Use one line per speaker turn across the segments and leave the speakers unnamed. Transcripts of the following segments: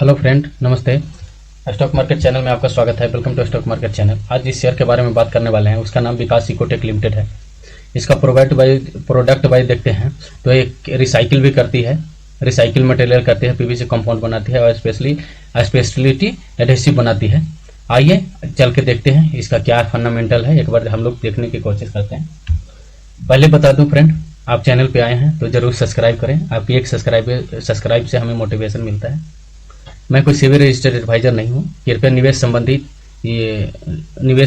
Hello friend, नमस्ते। Stock market channel में आपका स्वागत है। Welcome to stock market channel. आज जिस शेयर के बारे में बात करने वाले हैं उसका नाम विकास इकोटेक लिमिटेड है। इसका प्रोडक्ट वाइज देखते हैं तो एक रिसाइकिल भी करती है, रिसाइकिल मटेरियल करती है, पीवीसी कंपाउंड बनाती है और स्पेशलिटी एडहेसिव बनाती है। आइए चल के देखते हैं इसका क्या फंडामेंटल है, एक बार हम लोग देखने की कोशिश करते हैं। पहले बता दूं फ्रेंड, आप चैनल पे आए हैं तो जरूर सब्सक्राइब करें। आपकी एक सब्सक्राइब से हमें मोटिवेशन मिलता है। मैं कोई सेबी रजिस्टर्ड एडवाइजर नहीं हूँ। कृपया निवेश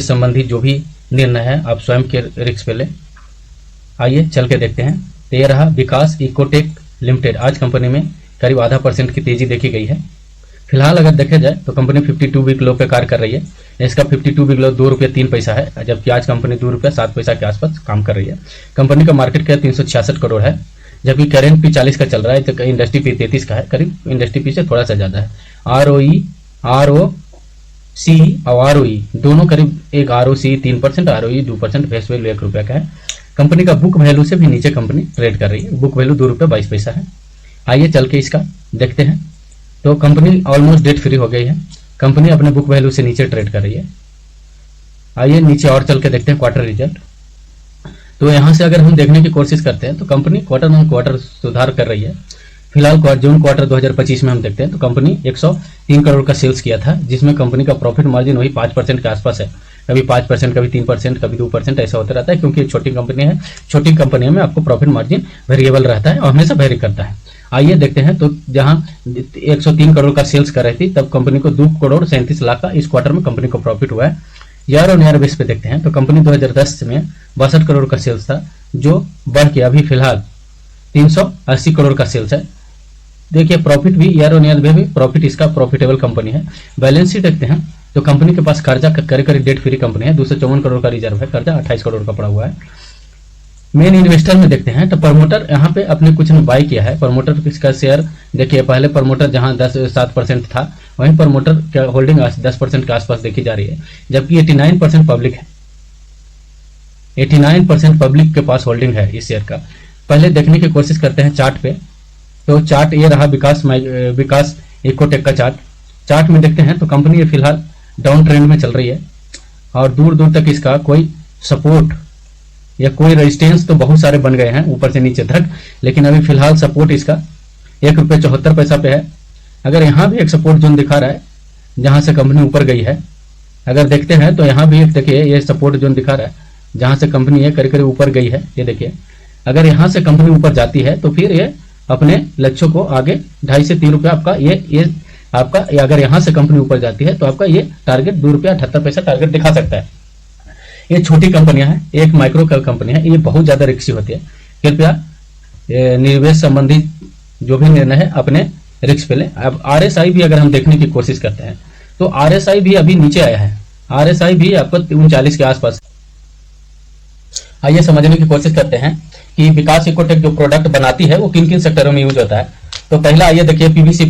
संबंधी जो भी निर्णय है आप स्वयं के रिस्क पे लें। आइए चल के देखते हैं। तो ये रहा विकास इकोटेक लिमिटेड। आज कंपनी में करीब 0.5% की तेजी देखी गई है। फिलहाल अगर देखा जाए तो कंपनी 52 वीक लो पे कार्य कर रही है। इसका 52 वीक लो ₹2.03 है, जबकि आज कंपनी ₹2.07 के आसपास काम कर रही है। कंपनी का मार्केट कैप 366 करोड़ है, जबकि करेंट पी 40 का चल रहा है, तो इंडस्ट्री पी 33 का है, करीब इंडस्ट्री पी से थोड़ा सा ज्यादा है। ROC और ROE दोनों करीब, एक ROC 3%, ROE 2%, फेस वैल्यू ₹1 का है। कंपनी का बुक वैल्यू से भी नीचे कंपनी ट्रेड कर रही है। बुक वैल्यू ₹2.22 है। आइए चल के इसका देखते हैं। तो कंपनी ऑलमोस्ट डेट फ्री हो गई है। कंपनी अपने बुक वैल्यू से नीचे ट्रेड कर रही है। आइए नीचे और चल के देखते हैं क्वार्टर रिजल्ट। तो यहाँ से अगर हम देखने की कोशिश करते हैं तो कंपनी क्वार्टर ऑन क्वार्टर सुधार कर रही है। फिलहाल जून क्वार्टर 2025 में हम देखते हैं तो कंपनी 103 करोड़ का सेल्स किया था, जिसमें कंपनी का प्रॉफिट मार्जिन वही 5% के आसपास है। कभी 5%, कभी 3%, कभी 2%, ऐसा होता रहता है, क्योंकि एक छोटी कंपनी है। छोटी कंपनियों में आपको प्रॉफिट मार्जिन वेरिएबल रहता है और हमेशा वेरी करता है। आइए देखते हैं। तो जहां 103 करोड़ का सेल्स कर रही थी, तब कंपनी को 2 करोड़ 37 लाख का इस क्वार्टर में कंपनी को प्रॉफिट हुआ है। ईयर ऑन ईयर बेस पे देखते हैं तो कंपनी 2010 में 62 करोड़ का सेल्स था, जो बढ़ के अभी फिलहाल 380 करोड़ का सेल्स है। देखिए प्रॉफिट भी ईयर ऑन ईयर में भी प्रॉफिट, इसका प्रॉफिटेबल कंपनी है। बैलेंस शीट देखते हैं तो कंपनी के पास कर्जा करीब डेट फ्री कंपनी है। 254 करोड़ का रिजर्व है, कर्जा 28 करोड़ का पड़ा हुआ है। मेन इन्वेस्टर में देखते हैं तो प्रमोटर यहाँ पे अपने कुछ ने बाय किया है। प्रमोटर किसका शेयर देखिए, पहले प्रमोटर जहां 7% था, वहीं प्रमोटर क्या होल्डिंग 10% के आसपास देखी जा रही है, जबकि 89% पब्लिक है। 89% पब्लिक के पास होल्डिंग है इस शेयर का। पहले देखने की कोशिश करते हैं चार्ट पे। तो चार्ट ये रहा विकास इकोटेक का चार्ट में देखते हैं तो कंपनी ये फिलहाल डाउन ट्रेंड में चल रही है और दूर दूर तक इसका कोई सपोर्ट या कोई रेजिस्टेंस तो बहुत सारे बन गए हैं ऊपर से नीचे तक, लेकिन अभी फिलहाल सपोर्ट इसका ₹1.74 पे है। अगर यहाँ भी एक सपोर्ट जोन दिखा रहा है जहां से कंपनी ऊपर गई है, अगर देखते हैं तो यहाँ भी एक देखिए ये सपोर्ट जोन दिखा रहा है जहां से कंपनी ये करीब ऊपर गई है। ये देखिए, अगर यहाँ से कंपनी ऊपर जाती है तो फिर ये अपने लक्ष्यों को आगे 2.5 से ₹3 आपका ये आपका, अगर यहाँ से कंपनी ऊपर जाती है तो आपका ये टारगेट ₹2.78 टारगेट दिखा सकता है। ये छोटी कंपनियां हैं, एक माइक्रो कैप कंपनी है, ये बहुत ज्यादा रिस्की होती है। कृपया निवेश संबंधी जो भी निर्णय है अपने रिस्क पे लें। अब RSI भी अगर हम देखने की कोशिश करते हैं तो RSI भी अभी नीचे आया है। RSI भी आपको 39 के आसपास। आइए समझने की कोशिश करते हैं कि विकास इकोटेक जो प्रोडक्ट बनाती है वो किन किन सेक्टरों में यूज होता है। तो पहला आइए देखिए, पीवीसी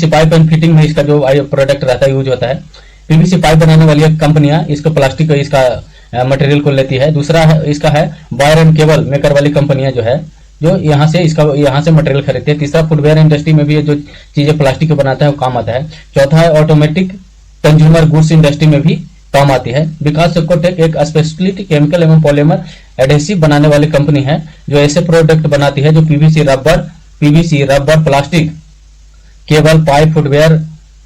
पाइप एंड फिटिंग में इसका जो प्रोडक्ट रहता है यूज होता है। पीवीसी पाइप बनाने वाली कंपनियां इसको प्लास्टिक इसका मटेरियल को लेती है। दूसरा है इसका है वायर एंड केबल मेकर वाली कंपनियां जो है, जो यहाँ से मटेरियल खरीदती है। तीसरा फुटवेयर इंडस्ट्री में भी जो चीजें प्लास्टिक के बनाता है वो काम आता है। चौथा है ऑटोमेटिक कंज्यूमर गुड्स इंडस्ट्री में भी काम आती है। विकास इकोटेक एक स्पेशलिटी केमिकल एवं पॉलीमर एडहेसिव बनाने वाली कंपनी है, जो ऐसे प्रोडक्ट बनाती है जो PVC rubber, plastic, cable, pipe, footwear,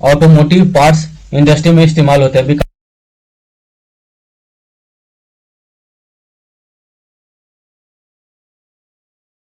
automotive parts industry में इस्तेमाल होते हैं।